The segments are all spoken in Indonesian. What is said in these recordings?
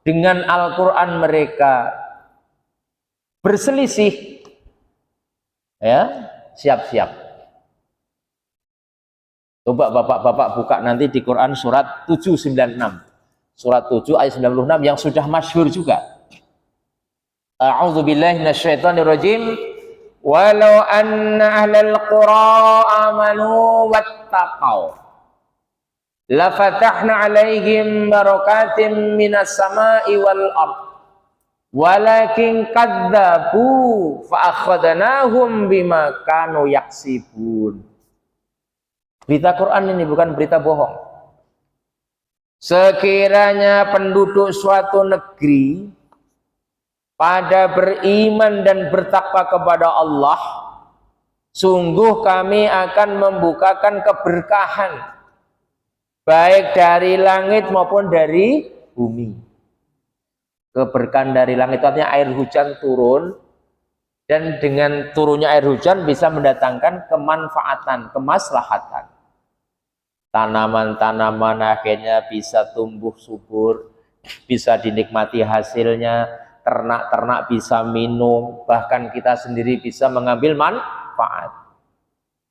dengan Al-Quran mereka berselisih, ya siap-siap. Coba bapak-bapak buka nanti di Quran surat 796, surat 7 ayat 96 yang sudah masyhur juga. A'udzubillahi minasyaitonirrajim. Walau anna ahlal qura amanu wattaqau lafatahna alaihim barakatim minas sama'i wal ard walakin kadzabu fa akhadnahum bima kanu yaksibun. Berita Quran ini bukan berita bohong. Sekiranya penduduk suatu negeri pada beriman dan bertakwa kepada Allah, sungguh kami akan membukakan keberkahan baik dari langit maupun dari bumi. Keberkahan dari langit artinya air hujan turun, dan dengan turunnya air hujan bisa mendatangkan kemanfaatan, kemaslahatan. Tanaman-tanaman akhirnya bisa tumbuh subur, bisa dinikmati hasilnya, ternak-ternak bisa minum, bahkan kita sendiri bisa mengambil manfaat.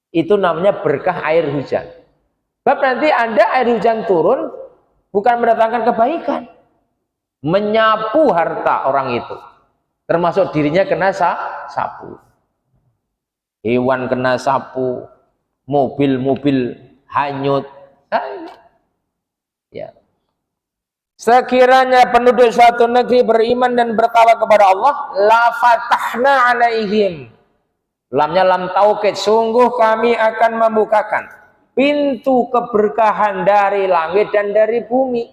Itu namanya berkah air hujan. Sebab nanti Anda air hujan turun bukan mendatangkan kebaikan, menyapu harta orang itu, termasuk dirinya kena sapu, hewan kena sapu, mobil-mobil hanyut. Ya. Sekiranya penduduk suatu negeri beriman dan bertakwa kepada Allah, la fatahna alaihim. Lamnya lam taukid, sungguh kami akan membukakan pintu keberkahan dari langit dan dari bumi.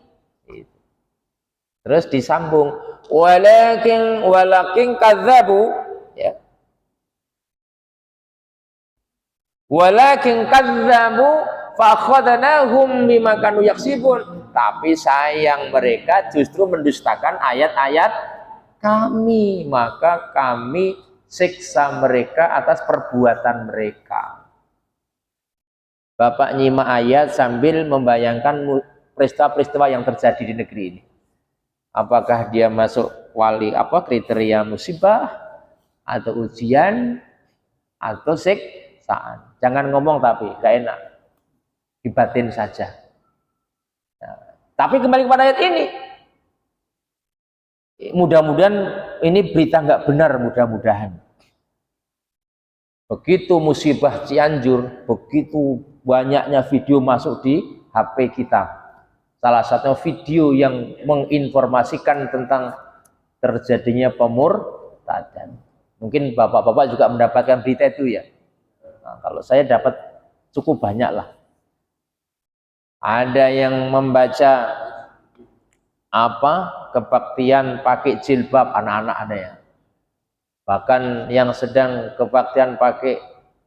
Terus disambung, walakin kadzabu, ya. Walakin kadzabu fa akhadnahum bima kanu yaksibun. Tapi sayang mereka justru mendustakan ayat-ayat kami, maka kami siksa mereka atas perbuatan mereka. Bapak nyimak ayat sambil membayangkan peristiwa-peristiwa yang terjadi di negeri ini. Apakah dia masuk kriteria musibah atau ujian atau siksaan? Jangan ngomong tapi gak enak, dibatin saja. Nah, tapi kembali kepada ayat ini, mudah-mudahan ini berita nggak benar, mudah-mudahan. Begitu musibah Cianjur, begitu banyaknya video masuk di HP kita. Salah satu video yang menginformasikan tentang terjadinya pemurtadan. Mungkin bapak-bapak juga mendapatkan berita itu ya. Nah, kalau saya dapat cukup banyak lah. Ada yang membaca kebaktian pakai jilbab, anak-anak ada ya. Bahkan yang sedang kebaktian pakai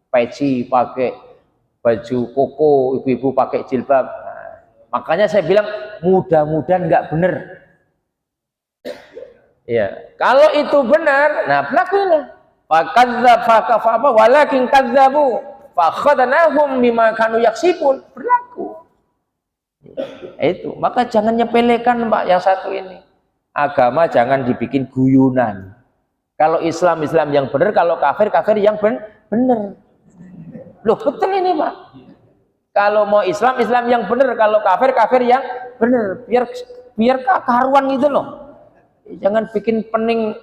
peci, pakai baju koko, ibu-ibu pakai jilbab. Nah, makanya saya bilang mudah-mudahan nggak benar. Ya, kalau itu benar, nah pelakunya. Walakin kadzabu fa akhadnahum bima kanu yaksibun, berlaku. Itu, maka jangan nyepelekan Pak yang satu ini. Agama jangan dibikin guyunan. Kalau Islam yang benar, kalau kafir yang benar. Loh betul ini Pak. Kalau mau Islam yang benar, kalau kafir yang benar. Biar karuan gitu loh. Jangan bikin pening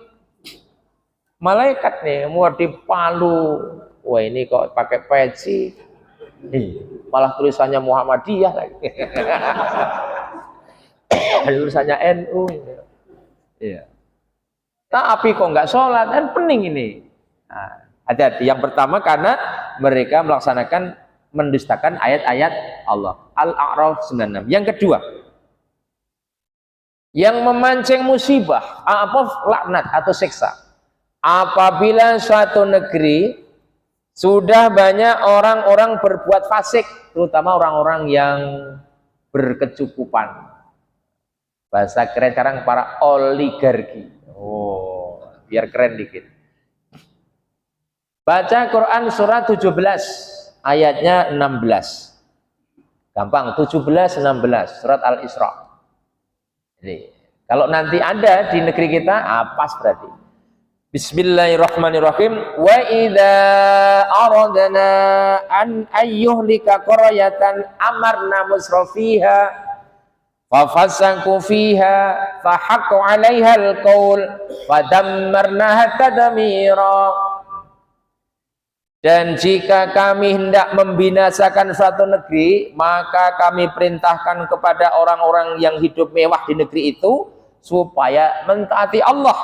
malaikat nih, mau dipalu. Wah ini kok pakai peci. Malah tulisannya Muhammadiyah lagi. Tulisannya NU. Iya. Tapi kok nggak sholat, kan pening ini. Nah, hati-hati. Yang pertama karena mereka melaksanakan mendustakan ayat-ayat Allah. Al-A'raf 96. Yang kedua, yang memancing musibah, laknat atau siksa. Apabila suatu negeri sudah banyak orang-orang berbuat fasik, terutama orang-orang yang berkecukupan. Bahasa keren sekarang para oligarki. Oh, biar keren dikit. Baca Quran surat 17 ayatnya 16. Gampang, 17 16 surat Al-Isra. Jadi Kalau nanti ada di negeri kita, pas berarti. Bismillahirrahmanirrahim. Wa idza aradna an ayyuhlika qaryatan amarna musrafiha fa fasaku fiha fa haqqu 'alaiha al-qaul fa dammarnaha tadmira. Dan jika kami hendak membinasakan suatu negeri, maka kami perintahkan kepada orang-orang yang hidup mewah di negeri itu supaya mentaati Allah,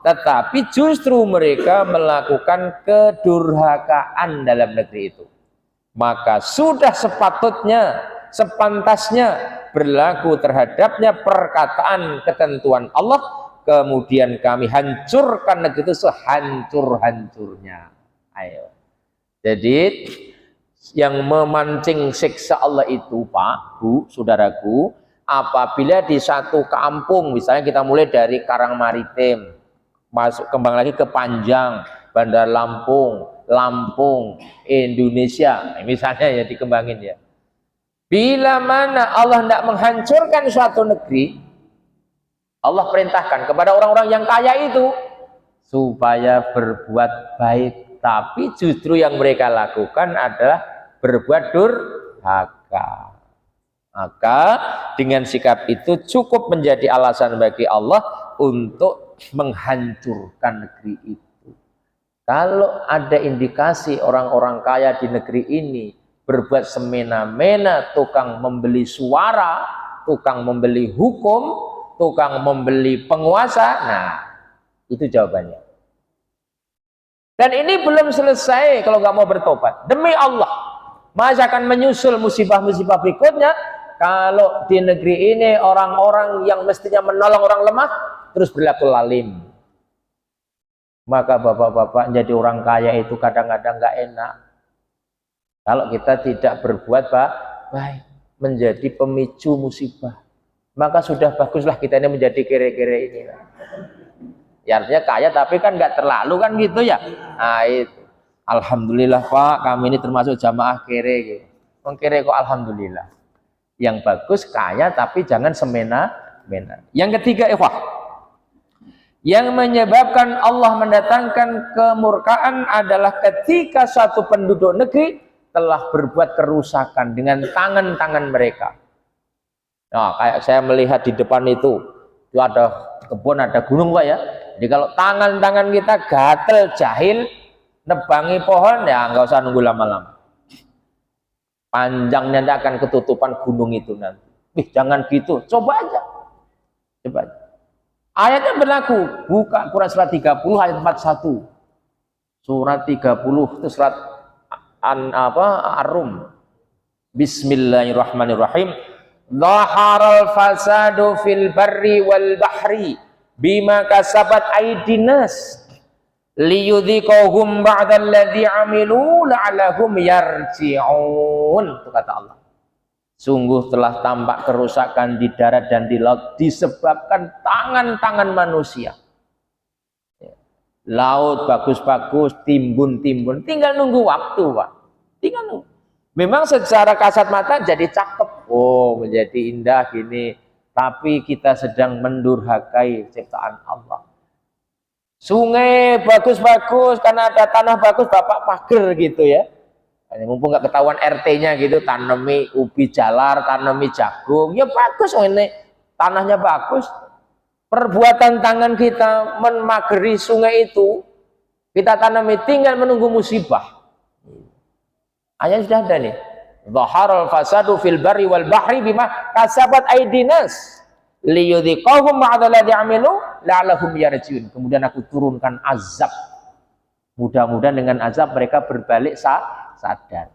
tetapi justru mereka melakukan kedurhakaan dalam negeri itu. Maka sudah sepatutnya, sepantasnya berlaku terhadapnya perkataan ketentuan Allah, kemudian kami hancurkan negeri itu sehancur-hancurnya. Ayo. Jadi yang memancing siksa Allah itu, Pak, Bu, saudaraku, apabila di satu kampung, misalnya kita mulai dari Karang Maritim, masuk kembang lagi ke Panjang, Bandar Lampung, Indonesia, misalnya ya dikembangin ya. Bila mana Allah tidak menghancurkan suatu negeri, Allah perintahkan kepada orang-orang yang kaya itu supaya berbuat baik. Tapi justru yang mereka lakukan adalah berbuat durhaka. Maka dengan sikap itu cukup menjadi alasan bagi Allah untuk menghancurkan negeri itu. Kalau ada indikasi orang-orang kaya di negeri ini berbuat semena-mena, tukang membeli suara, tukang membeli hukum, tukang membeli penguasa, nah itu jawabannya. Dan ini belum selesai kalau nggak mau bertobat. Demi Allah, masih akan menyusul musibah-musibah berikutnya. Kalau di negeri ini orang-orang yang mestinya menolong orang lemah terus berlaku lalim. Maka bapak-bapak jadi orang kaya itu kadang-kadang nggak enak. Kalau kita tidak berbuat baik, menjadi pemicu musibah. Maka sudah baguslah kita ini menjadi kere-kere ini. Ya artinya kaya tapi kan nggak terlalu kan gitu ya. Nah itu. Alhamdulillah Pak, kami ini termasuk jamaah kere gitu. Mengkere kok alhamdulillah. Yang bagus kaya tapi jangan semena-mena. Yang ketiga, yang menyebabkan Allah mendatangkan kemurkaan adalah ketika suatu penduduk negeri telah berbuat kerusakan dengan tangan-tangan mereka. Nah, kayak saya melihat di depan itu ada kebun, ada gunung Pak ya. Jadi kalau tangan-tangan kita gatel, jahil, nebangi pohon, ya nggak usah nunggu lama-lama. Panjangnya tidak akan ketutupan gunung itu nanti. Jangan gitu, coba aja. Coba aja. Ayatnya berlaku, buka Quran surat 30 ayat 41. Surat 30 itu surat Ar-Rum. Bismillahirrahmanirrahim. Dhaharal fasadu fil barri wal bahri bima kasabat aidinas liyudhiqahum ba'dalladzi amilu la'allahum yarji'un. Itu kata Allah. Sungguh telah tampak kerusakan di darat dan di laut disebabkan tangan-tangan manusia. Laut bagus-bagus, timbun-timbun, tinggal nunggu waktu Pak. Tinggal nunggu. Memang secara kasat mata jadi cakep, menjadi indah gini. Tapi kita sedang mendurhakai ciptaan Allah. Sungai bagus-bagus, karena ada tanah bagus, Bapak pager gitu ya. Mumpung nggak ketahuan RT-nya gitu, tanami ubi jalar, tanami jagung, ya bagus, ini tanahnya bagus. Perbuatan tangan kita memageri sungai itu, kita tanami, tinggal menunggu musibah. Ayat sudah ada nih. Dhaharal fasadu fil barri wal bahri bima kasabat aidinas liyudhiqahum ba'dalladzi 'amilu la'allahum yarji'un. Kemudian aku turunkan azab. Mudah-mudahan dengan azab mereka berbalik sadar.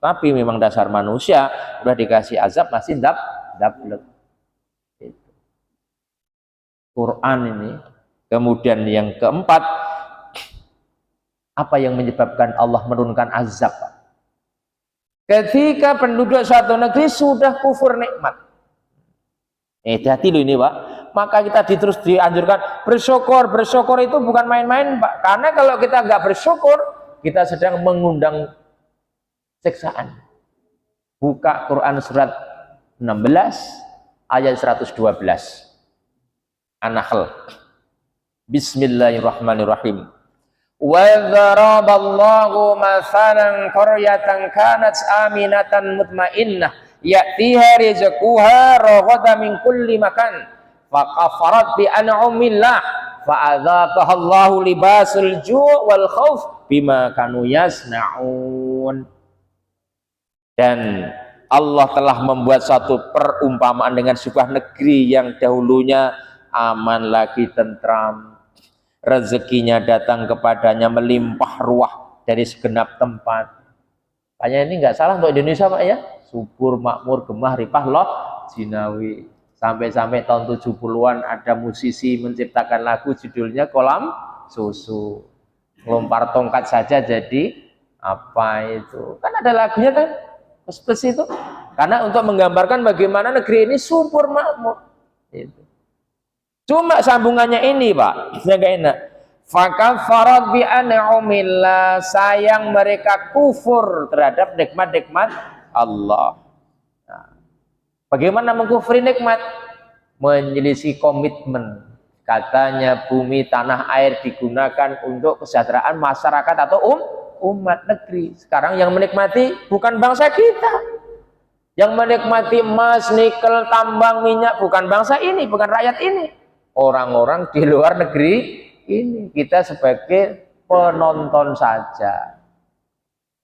Tapi memang dasar manusia udah dikasih azab masih dablek. Quran ini. Kemudian yang keempat, apa yang menyebabkan Allah menurunkan azab? Ketika penduduk suatu negeri sudah kufur nikmat. Hati-hati loh ini Pak. Maka kita terus dianjurkan bersyukur. Bersyukur itu bukan main-main Pak. Karena kalau kita nggak bersyukur, kita sedang mengundang siksaan. Buka Quran surat 16 ayat 112. An-Nahl. Bismillahirrahmanirrahim. Wa dzaraballahu mathalan qaryatan kanat aminatan mutmainnah ya'tiha rizquha raghadan min kulli makan fakafarat bi an'amillah fa'adzaqaha Allahu libasul ju' wal khauf bima kanu yasnaun. Dan Allah telah membuat satu perumpamaan dengan sebuah negeri yang dahulunya aman lagi tentram, rezekinya datang kepadanya melimpah ruah dari segenap tempat. Kayaknya ini nggak salah untuk Indonesia Pak ya, subur, makmur, gemah, ripah, loh, jinawi. Sampai-sampai tahun 70-an ada musisi menciptakan lagu judulnya Kolam Susu. Ngelompar tongkat saja jadi apa itu? Kan ada lagunya kan? Plus itu. Karena untuk menggambarkan bagaimana negeri ini subur makmur. Itu. Cuma sambungannya ini Pak, yang gak enak. Fakafarat bi an'amillah, sayang mereka kufur terhadap nikmat-nikmat Allah. Nah, bagaimana mengkufri nikmat? Menyelisih komitmen. Katanya bumi, tanah, air digunakan untuk kesejahteraan masyarakat atau umat negeri. Sekarang yang menikmati bukan bangsa kita. Yang menikmati emas, nikel, tambang, minyak bukan bangsa ini, bukan rakyat ini. Orang-orang di luar negeri ini, kita sebagai penonton saja.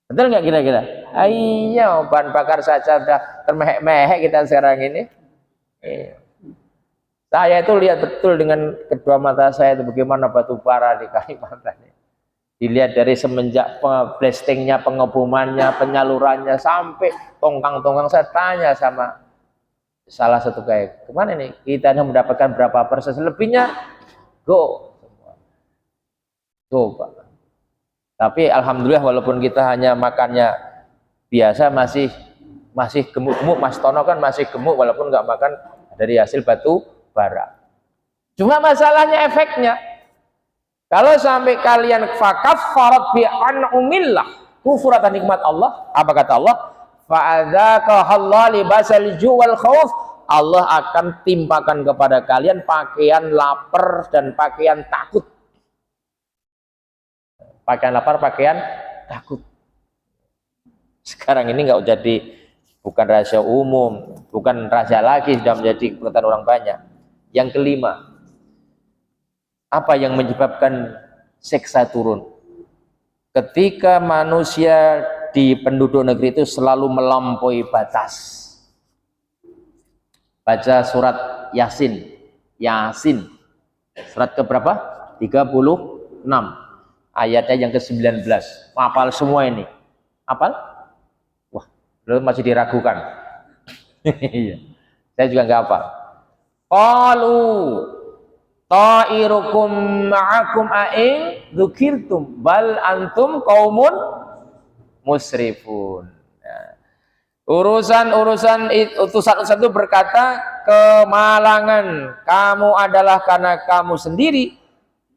Betul nggak kira-kira? Ayo, bahan bakar saja udah termehek-mehek kita sekarang ini. Saya itu lihat betul dengan kedua mata saya itu bagaimana batu bara di Kalimantan. Dilihat dari semenjak blastingnya, pengebomannya, penyalurannya sampai tongkang-tongkang. Saya tanya sama salah satu kayak kemana nih kita hanya mendapatkan berapa persen, lebihnya go semua. Coba. Tapi alhamdulillah walaupun kita hanya makannya biasa masih gemuk-gemuk. Mas Tono kan masih gemuk walaupun nggak makan dari hasil batu bara. Cuma masalahnya efeknya. Kalau sampai kalian fakaffarat bi an'amillah, kufur atas nikmat Allah, apa kata Allah? Fa'adzaqahallahu libasal ju' wal khauf, Allah akan timpakan kepada kalian pakaian lapar dan pakaian takut. Pakaian lapar, pakaian takut. Sekarang ini nggak jadi, bukan rahasia umum, bukan rahasia lagi, sudah menjadi pengetahuan orang banyak. Yang kelima, apa yang menyebabkan siksa turun? Ketika manusia di penduduk negeri itu selalu melampaui batas. Baca surat Yasin. Yasin. Surat keberapa? 36. Ayatnya yang ke-19. Hafal semua ini. Hafal? Wah, belum masih diragukan. Saya juga nggak hafal. Qalu ta'irukum ma'akum a'in dzukirtum bal antum qaumun musrifun. Ya. Utusan itu berkata, kemalangan kamu adalah karena kamu sendiri.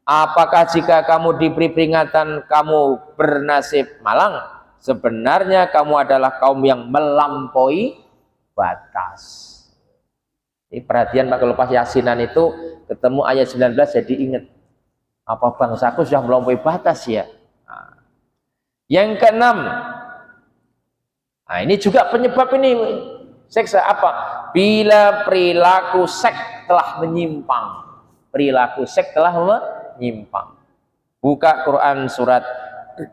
Apakah jika kamu diberi peringatan kamu bernasib malang? Sebenarnya kamu adalah kaum yang melampaui batas. Ini perhatian Pak, kalau pas Yasinan itu ketemu ayat 19 jadi ingat, apa bangsaku sudah melampaui batas ya. Nah. Yang keenam, nah ini juga penyebab ini seksa apa? Bila perilaku seks telah menyimpang. Perilaku seks telah menyimpang. Buka Quran surat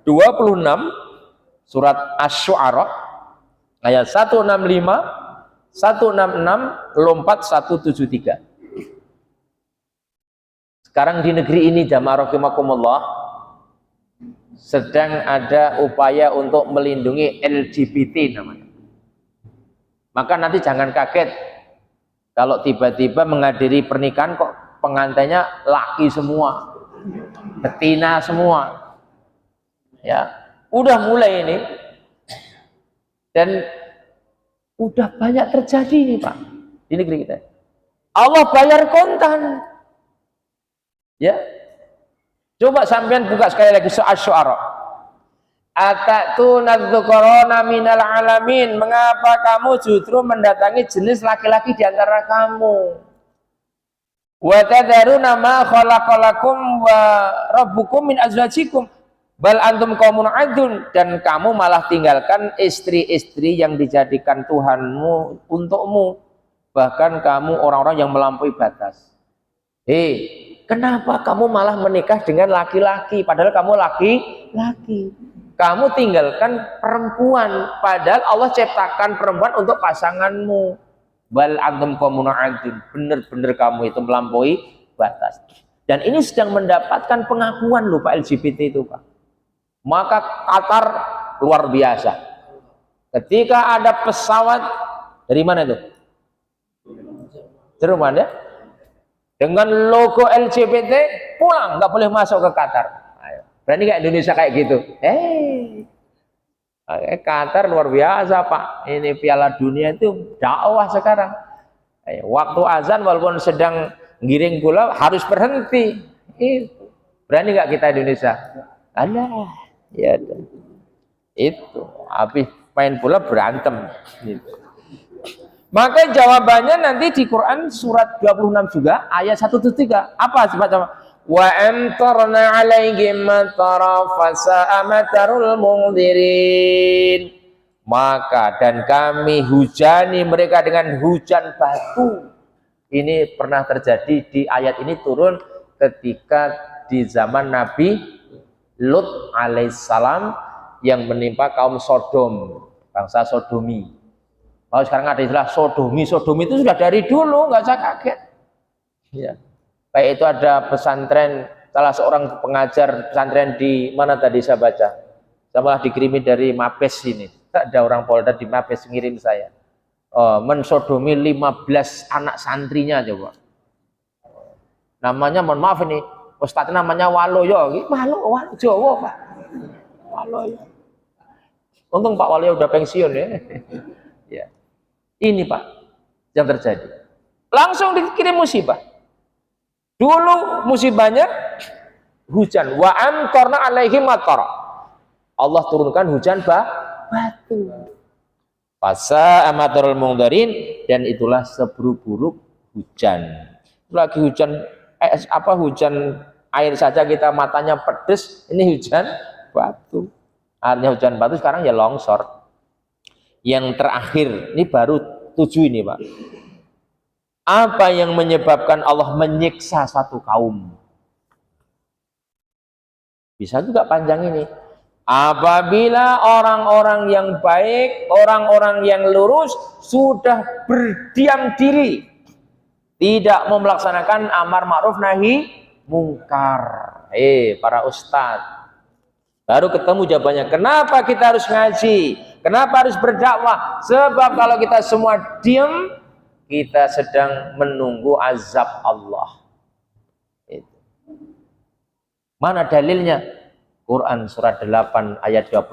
26, surat Asy-Syu'ara ayat 165, 166, lompat 173. Sekarang di negeri ini jamaah rahimakumullah sedang ada upaya untuk melindungi LGBT namanya. Maka nanti jangan kaget kalau tiba-tiba menghadiri pernikahan kok pengantinnya laki semua, betina semua. Ya, udah mulai ini. Dan udah banyak terjadi nih Pak di negeri kita. Allah bayar kontan. Ya, coba sampean buka sekali lagi Asy-Syu'ara. Atatuna dzukhrana minal alamin. Mengapa kamu justru mendatangi jenis laki-laki di antara kamu? Wa tadharuna ma khalaqalakum wa rabbukum min azwajikum bal antum qaumun adun, dan kamu malah tinggalkan istri-istri yang dijadikan Tuhanmu untukmu, bahkan kamu orang-orang yang melampaui batas. Kenapa kamu malah menikah dengan laki-laki padahal kamu laki-laki? Kamu tinggalkan perempuan padahal Allah ciptakan perempuan untuk pasanganmu. Bal antum qaumun adun, benar-benar kamu itu melampaui batas. Dan ini sedang mendapatkan pengakuan loh Pak LGBT itu Pak. Maka Qatar luar biasa. Ketika ada pesawat dari mana itu? Jerman ya? Dengan logo LGBT pulang, nggak boleh masuk ke Qatar. Ayo. Berani nggak Indonesia kayak gitu? Qatar luar biasa Pak. Ini Piala Dunia itu dakwah sekarang. Waktu azan walaupun sedang giring bola harus berhenti. Berani nggak kita Indonesia? Ada, ya ada. Itu habis main bola berantem. Gitu. Maka jawabannya nanti di Quran surat 26 juga ayat 1-3. Apa sebabnya? Wa amtarna 'alaihim matara fasa'a matarul mundzirin. Maka dan kami hujani mereka dengan hujan batu. Ini pernah terjadi, di ayat ini turun ketika di zaman Nabi Lut alaihissalam yang menimpa kaum Sodom, bangsa Sodomi. Kalau sekarang ada istilah Sodomi itu sudah dari dulu, nggak usah kaget. Ya. Kayak itu ada pesantren, salah seorang pengajar pesantren di mana tadi saya baca, saya malah dikirimi dari Mabes ini. Ada orang Polda di Mabes ngirim saya. Mensodomi 15 anak santrinya coba. Namanya mohon maaf ini, ustadznya namanya Waloyo. Walo Jawa Pak. Waloyo. Untung Pak Waloyo udah pensiun ya. Ya. Ini Pak yang terjadi. Langsung dikirim musibah. Dulu musibahnya hujan. Wa amtarna alaihim matara. Allah turunkan hujan batu. Fasa amatarul mundzirin, dan itulah seburuk-buruk hujan. Lagi hujan hujan air saja kita matanya pedes, ini hujan batu. Artinya hujan batu sekarang ya longsor. Yang terakhir, ini baru 7 ini Pak. Apa yang menyebabkan Allah menyiksa suatu kaum? Bisa juga panjang ini. Apabila orang-orang yang baik, orang-orang yang lurus sudah berdiam diri, tidak mau melaksanakan amar ma'ruf nahi mungkar. Para ustadz, baru ketemu jawabannya. Kenapa kita harus ngaji? Kenapa harus berdakwah? Sebab kalau kita semua diam, kita sedang menunggu azab Allah. Mana dalilnya? Quran surat 8 ayat 20.